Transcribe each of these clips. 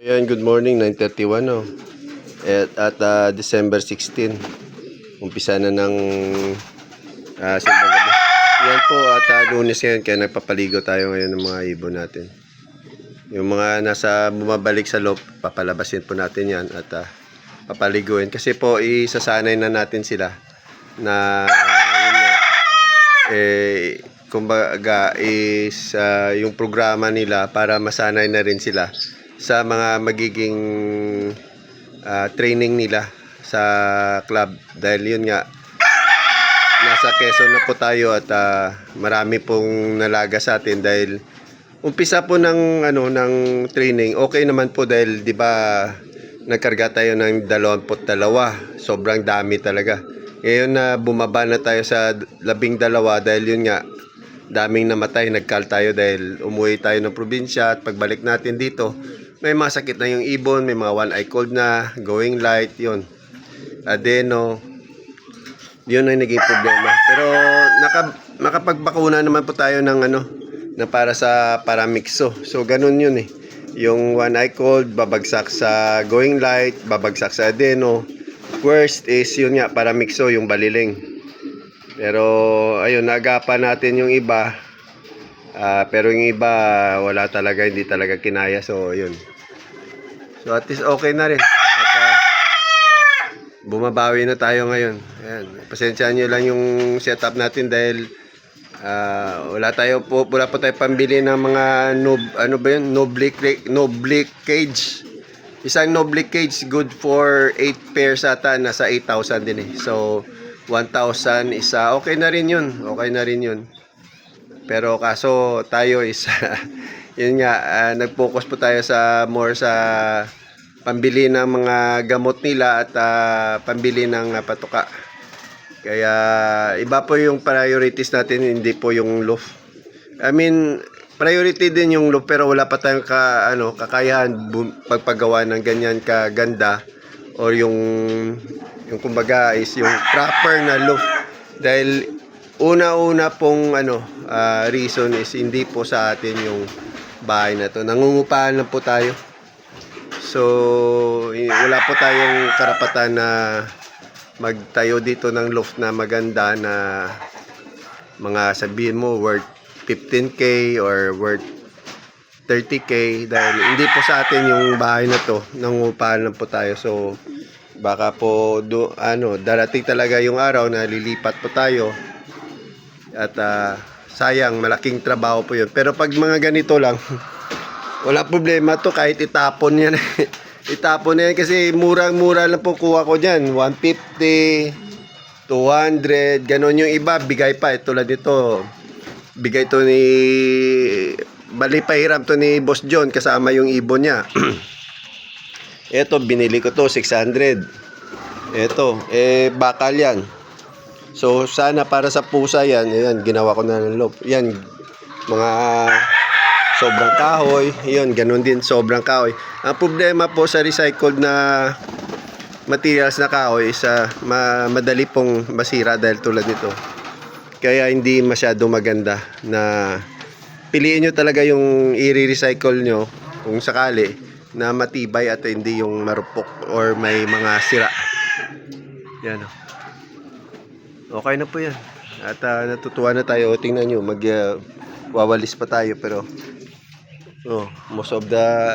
Ayan, good morning, 9:31 no. December 16, umpisa na ng simbang gabi. Yan po at Lunes ngayon, kaya nagpapaligo tayo ngayon ng mga ibon natin. Yung mga nasa bumabalik sa loob, papalabasin po natin yan at papaliguin. Kasi po isasanay na natin sila na yun nga, kumbaga is yung programa nila para masanay na rin sila sa mga magiging training nila sa club, dahil yun nga nasa Quezon na po tayo at marami pong nalaga sa atin dahil umpisa po ng ng training. Okay naman po dahil 'di ba nagkarga tayo ng 22, sobrang dami talaga. Ngayon na bumaba na tayo sa 12 dahil yun nga daming namatay, nagkal tayo dahil umuwi tayo ng probinsya at pagbalik natin dito may mga sakit na yung ibon, may mga one eye cold na, going light, yun, adeno, yun ang naging problema. Pero makapagbakuna naman po tayo ng na para sa paramixo. So ganun yun yung one eye cold babagsak sa going light, babagsak sa adeno. Worst is yun nga, paramixo, yung baliling. Pero ayun, nagapan natin yung iba. Pero yung iba wala talaga, hindi talaga kinaya. So yun, so at least okay na rin at bumabawi na tayo ngayon. Ayan, pasensyahan nyo lang yung setup natin dahil wala po tayo pambili ng mga Noblic cage. Isang Noblic cage good for 8 pairs ata, nasa 8,000 din so 1,000 isa, okay na rin yun. Pero kaso tayo is yun nga, nag-focus po tayo sa more sa pambili ng mga gamot nila at pambili ng patuka. Kaya iba po yung priorities natin, hindi po yung loof. I mean, priority din yung loof pero wala pa tayong kakayahan pagpagawa ng ganyan kaganda or yung kumbaga is yung proper na loof. Dahil una pong reason is hindi po sa atin yung bahay na to, nangungupahan lang po tayo. So wala po tayong karapatan na magtayo dito ng loft na maganda na mga sabihin mo worth 15k or worth 30k, dahil hindi po sa atin yung bahay na to, nangungupahan lang po tayo. So baka po darating talaga yung araw na lilipat po tayo at sayang, malaking trabaho po yun. Pero pag mga ganito lang wala problema to, kahit itapon yan itapon na yan kasi murang-mura lang po kuha ko dyan, 150, 200, ganon. Yung iba bigay pa, tulad nito bigay to ni bali pahiram to ni Boss John kasama yung ibon niya. Eto, binili ko to 600. Eto, bakal yan. So sana para sa pusa yan, ginawa ko na ng loob. Yan, mga sobrang kahoy, yun, ganun din, sobrang kahoy. Ang problema po sa recycled na materials na kahoy is madali pong masira dahil tulad nito. Kaya hindi masyado maganda na piliin nyo talaga yung i-recycle nyo kung sakali na matibay at hindi yung marupok or may mga sira. Yan. Okay na po yan. At natutuwa na tayo. Tingnan nyo, wawalis pa tayo pero most of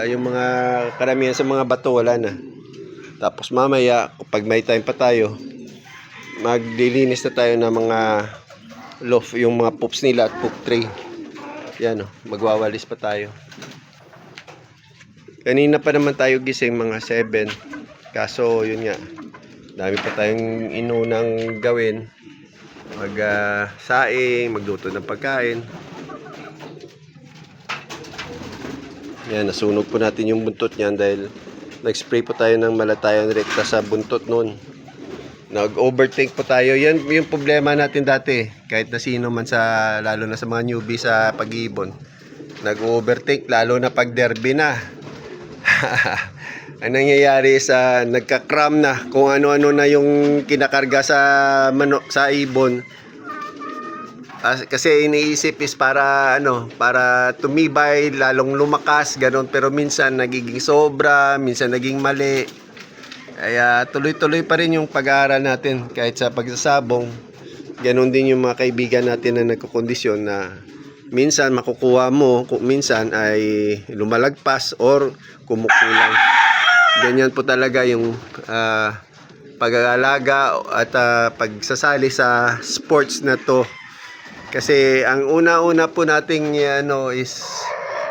yung mga karamihan sa mga bato wala na. Tapos mamaya pag may time pa tayo, maglilinis na tayo ng mga loaf, yung mga poops nila at poop tray. Yan magwawalis pa tayo. Kanina pa naman tayo gising, mga 7. Kaso yun nga, dami pa tayong inunang gawin. Saing, magluto ng pagkain. Yan, nasunog po natin yung buntot niyan dahil nag-spray po tayo ng Malathion Recta sa buntot noon. Nag-overtake po tayo. Yan yung problema natin dati. Kahit na sino man, lalo na sa mga newbie sa pag-iibon, nag-overtake, lalo na pag derby na. Ang nangyayari nagka-cram na kung ano-ano na yung kinakarga sa ibon. Kasi iniisip is para ano, para tumibay, lalong lumakas, ganun. Pero minsan nagiging sobra, minsan naging mali. Kaya tuloy-tuloy pa rin yung pag-aaral natin kahit sa pagsasabong. Ganun din yung mga kaibigan natin na nagkukondisyon na minsan makukuha mo, minsan ay lumalagpas or kumukulang. Ganyan po talaga yung pag-aalaga at pagsasali sa sports na to. Kasi ang una-una po nating ano is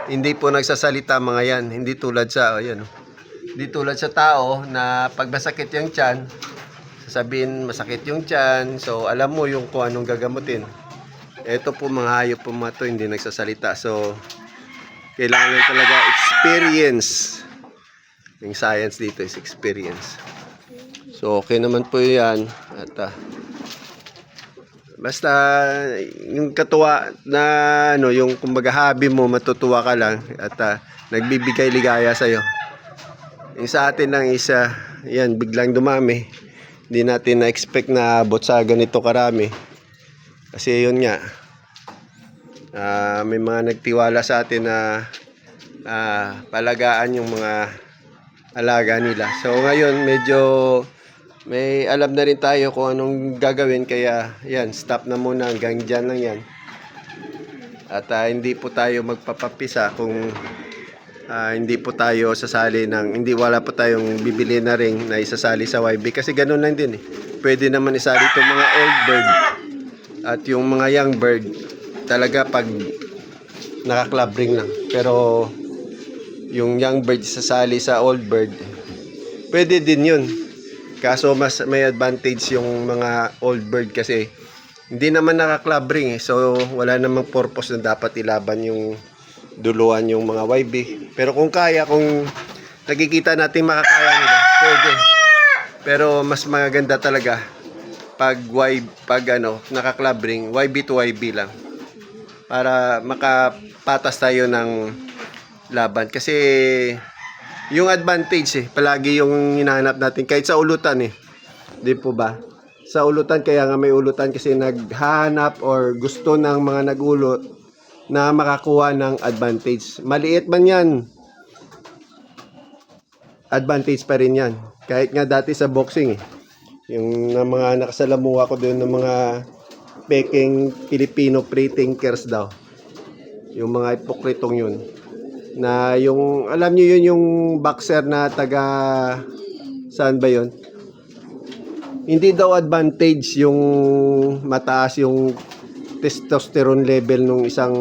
hindi po nagsasalita mga yan. Hindi tulad sa hindi tulad sa tao na pag masakit yung tiyan, sasabihin masakit yung tiyan, so alam mo yung kung anong gagamutin. Ito po mga hayop po mga to, hindi nagsasalita. So kailangan talaga experience. Yung science dito is experience. So okay naman po yan. At basta yung katuwa na ano, yung kumbaga hobby mo, matutuwa ka lang at nagbibigay ligaya sa iyo. Yung sa atin lang isa, yan biglang dumami. Hindi natin na-expect na abot sa ganito karami. Kasi yun nga, may mga nagtiwala sa atin na palagaan yung mga alaga nila. So ngayon medyo may alam na rin tayo kung anong gagawin, kaya yan, stop na muna, hanggang dyan lang yan. At hindi po tayo magpapapisa kung hindi po tayo sasali wala po tayong bibili na ring na isasali sa YB, kasi ganun lang din eh. Pwede naman isali itong mga old bird at yung mga young bird talaga pag naka-club ring lang. Pero yung young bird sasali sa old bird, pwede din yun. Kaso mas may advantage yung mga old bird kasi hindi naman naka-club ring eh. So wala namang purpose na dapat ilaban yung duluan yung mga YB. Pero kung kaya, kung nakikita natin makakaya nila, pwede. Pero mas maganda talaga pag naka-club ring, YB to YB lang. Para makapatas tayo ng laban. Kasi yung advantage palagi yung hinahanap natin kahit sa ulutan di po ba? Sa ulutan, kaya nga may ulutan kasi naghahanap or gusto ng mga nagulot na makakuha ng advantage. Maliit man yan, advantage pa rin yan. Kahit nga dati sa boxing yung mga nakasalamuha ko doon ng mga peking Filipino pre-thinkers daw, yung mga hipokritong yun, na yung alam niyo yun, yung boxer na taga saan ba yun, hindi daw advantage yung mataas yung testosterone level nung isang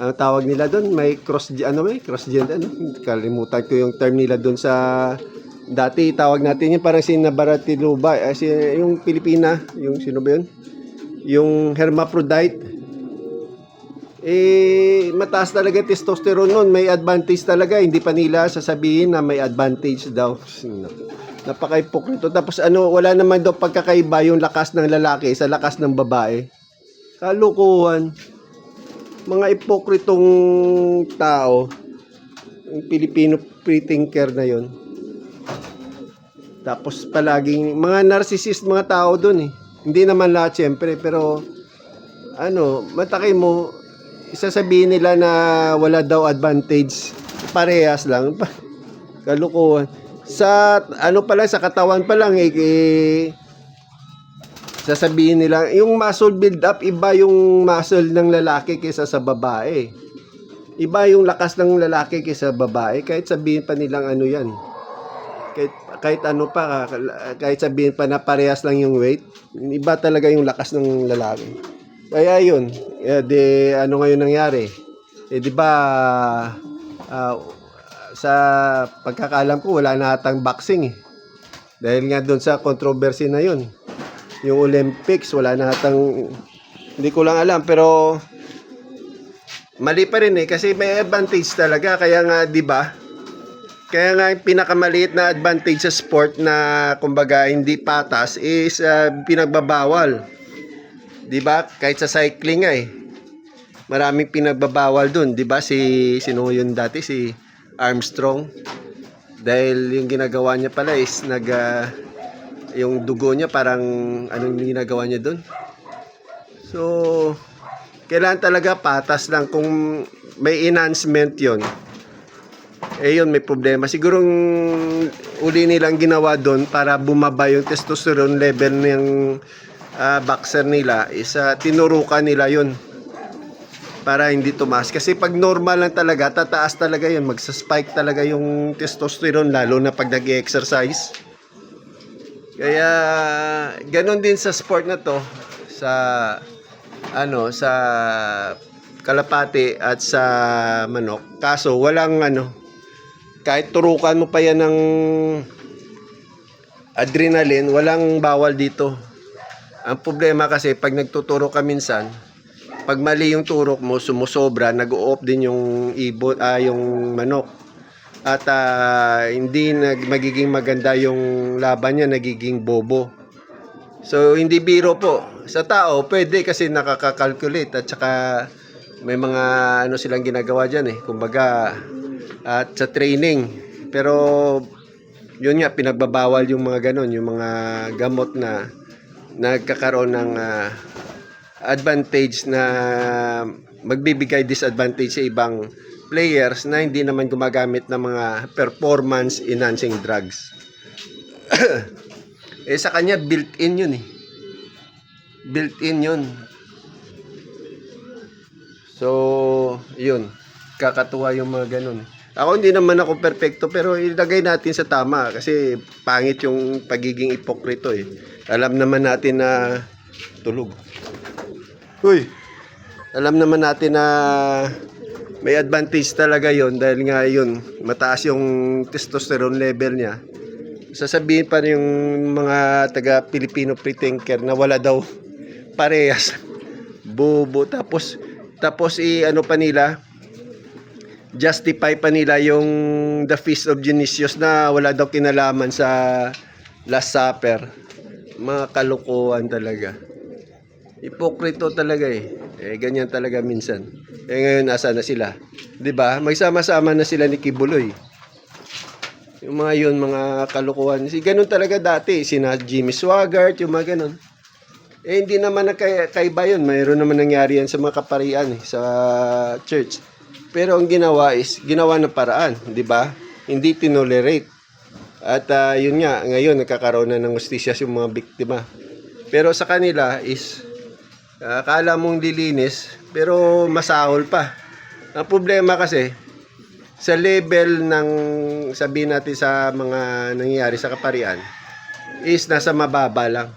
ano tawag nila doon, may cross gender, kalimutan ko yung term nila doon sa dati, tawag natin yun parang si Nabaratiluba, yung Pilipina, yung sino ba yun, yung hermaphrodite. Mataas talaga testosterone nun, may advantage talaga, hindi pa nila sasabihin na may advantage daw. Napaka-hipokrito. Tapos wala naman daw pagkakaiba yung lakas ng lalaki sa lakas ng babae. Kalukuhan. Mga hipokritong tao, yung Filipino pre-thinker na yon. Tapos palaging mga narcissist mga tao dun Hindi naman lahat syempre, pero matakay mo, isasabihin nila na wala daw advantage, parehas lang. Kalukuhan. Sa sa katawan pa lang sasabihin nila yung muscle build up, iba yung muscle ng lalaki kaysa sa babae. Iba yung lakas ng lalaki kaysa babae, kahit sabihin pa nilang yan. Kahit kahit sabihin pa na parehas lang yung weight, iba talaga yung lakas ng lalaki. Kaya yun, ngayon nangyari? Di ba, sa pagkakaalam ko, wala na atang boxing Dahil nga doon sa controversy na yun. Yung Olympics, wala na atang, hindi ko lang alam, pero mali pa rin kasi may advantage talaga. Kaya nga, di ba, kaya nga yung pinakamaliit na advantage sa sport na kumbaga hindi patas is pinagbabawal. Di ba? Kahit sa cycling maraming pinagbabawal dun. Di ba? Sino yun dati? Si Armstrong. Dahil yung ginagawa niya pala is yung dugo niya parang anong ginagawa niya doon. So, kailangan talaga patas lang. Kung may enhancement yon, yun may problema. Sigurong uli nilang ginawa doon para bumaba yung testosterone level ng boxer nila is tinurukan nila yun para hindi tumaas. Kasi pag normal lang talaga, tataas talaga yun. Magsa-spike talaga yung testosterone lalo na pag nag-exercise. Kaya ganun din sa sport na to, sa sa kalapati at sa manok. Kaso walang kahit turukan mo pa yan ng adrenaline, walang bawal dito. Ang problema kasi pag nagtuturo ka minsan, pag mali yung turok mo, sumusobra, nag-o-off din yung yung manok. At hindi magiging maganda yung laban niya, nagiging bobo. So hindi biro po. Sa tao, pwede kasi nakaka-calculate at saka may mga silang ginagawa diyan kumbaga at sa training. Pero yun nga, pinagbabawal yung mga ganon, yung mga gamot na nagkakaroon ng advantage na magbibigay disadvantage sa ibang players na hindi naman gumagamit ng mga performance enhancing drugs. Sa kanya built-in yun built-in yun. So yun, kakatuwa yung mga ganun. Ako hindi naman ako perfecto, pero ilagay natin sa tama kasi pangit yung pagiging ipokrito Alam naman natin na tulog. Alam naman natin na may advantage talaga yon dahil nga yun, mataas yung testosterone level niya. Sasabihin pa yung mga taga Filipino pre-thinker na wala daw parehas. Bobo. Tapos pa nila, justify pa nila yung The Feast of Dionysius na wala daw kinalaman sa Last Supper. Mga kalokohan talaga. Hipokrito talaga ganyan talaga minsan. Ngayon nasa na sila? 'Di ba? Magsama-sama na sila ni Kibuloy. Yung mga yun, mga kalokohan. Ganun talaga dati. Sina Jimmy Swaggart, yung mga ganun. Hindi naman nakaiba yun. Mayroon naman nangyari yan sa mga kaparian sa church. Pero ang ginawa is, ginawa ng paraan. Di ba? Hindi tinolerate. At yun nga, ngayon nagkakaroon na ng hustisya yung mga biktima. Pero sa kanila is, akala mong lilinis, pero masahol pa. Ang problema kasi, sa level ng sabihin natin sa mga nangyayari sa kaparian is nasa mababa lang.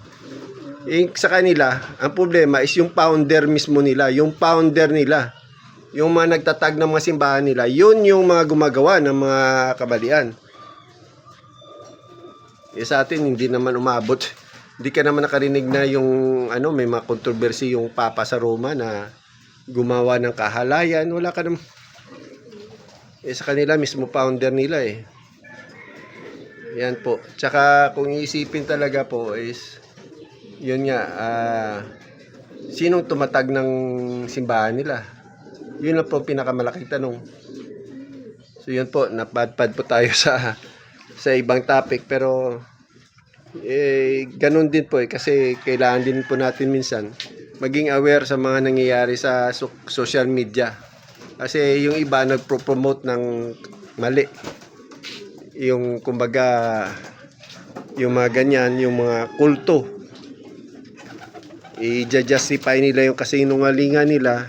Sa kanila, ang problema is yung founder mismo nila, yung mga nagtatag ng mga simbahan nila, yun yung mga gumagawa ng mga kabalian. Sa atin hindi naman umabot. Hindi ka naman nakarinig na yung may mga kontrobersy yung Papa sa Roma na gumawa ng kahalayan. Wala ka naman. Sa kanila mismo founder nila Yan po. Tsaka kung iisipin talaga po is yun nga, sinong tumatag ng simbahan nila? Yun lang po pinakamalaking tanong. So yun po, napadpad po tayo sa ibang topic, pero ganun din po kasi kailangan din po natin minsan maging aware sa mga nangyayari sa social media. Kasi yung iba nagpo-promote ng mali. Yung kumbaga yung mga ganyan, yung mga kulto. I-justify nila yung kasinungalingan nila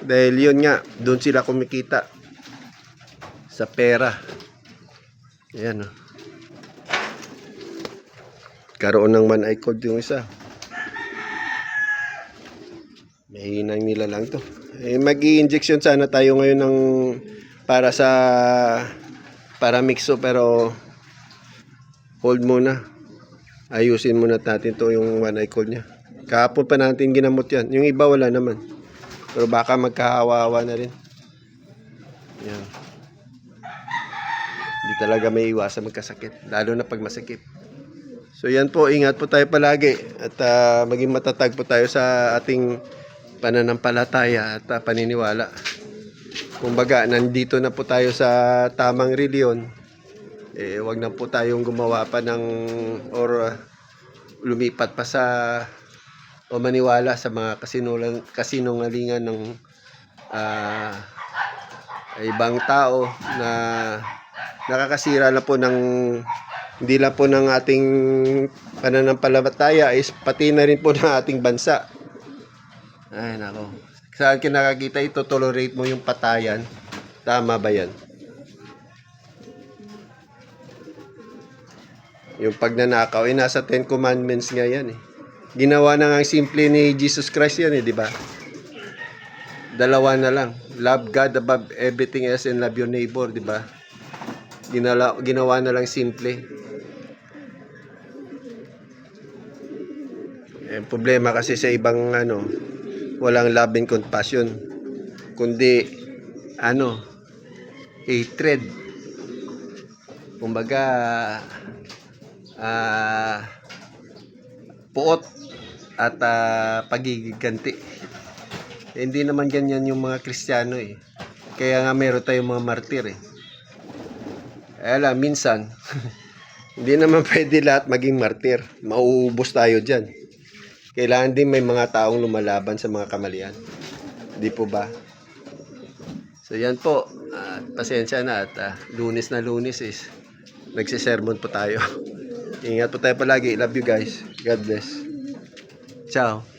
dahil yun nga, doon sila kumikita sa pera. Ayan Karoon ng man icon yung isa. Mahinang nila lang to. Mag-i-injection sana tayo ngayon ng para mixo, pero hold muna. Ayusin muna natin to yung one icon niya. Kahapon pa natin ginamot yan. Yung iba wala naman. Pero baka magkahawa-hawa na rin. Yan. Hindi talaga may iwasan magkasakit. Lalo na pag masakit. So yan po, ingat po tayo palagi. At maging matatag po tayo sa ating pananampalataya at paniniwala. Kumbaga, nandito na po tayo sa tamang reliyon. Wag na po tayong gumawa pa ng or lumipat pa sa o maniwala sa mga kasinungalingan ng ibang tao na nakakasira na po ng hindi lang po ng ating pananampalataya, is pati na rin po ng ating bansa. Ay nako, saan kinakakita ito, tolerate mo yung patayan? Tama ba yan? Yung pagnanakaw, nasa 10 commandments nga yan eh. Ginawa na nga simple ni Jesus Christ yan eh, di ba? Dalawa na lang. Love God above everything else and love your neighbor, di ba? Ginawa na lang simple. Problema kasi sa ibang walang love and compassion, kundi hatred. Kumbaga puot at pagigiganti. Hindi naman ganyan yung mga Kristiyano eh. Kaya nga meron tayong mga martir eh. Kaya minsan hindi naman pwede lahat maging martir. Mauubos tayo dyan. Kailangan din may mga taong lumalaban sa mga kamalian. Di po ba? So yan po. Pasensya na at Lunes na Lunes is nagsisermon po tayo. Ingat po tayo palagi. Love you guys. God bless. Ciao.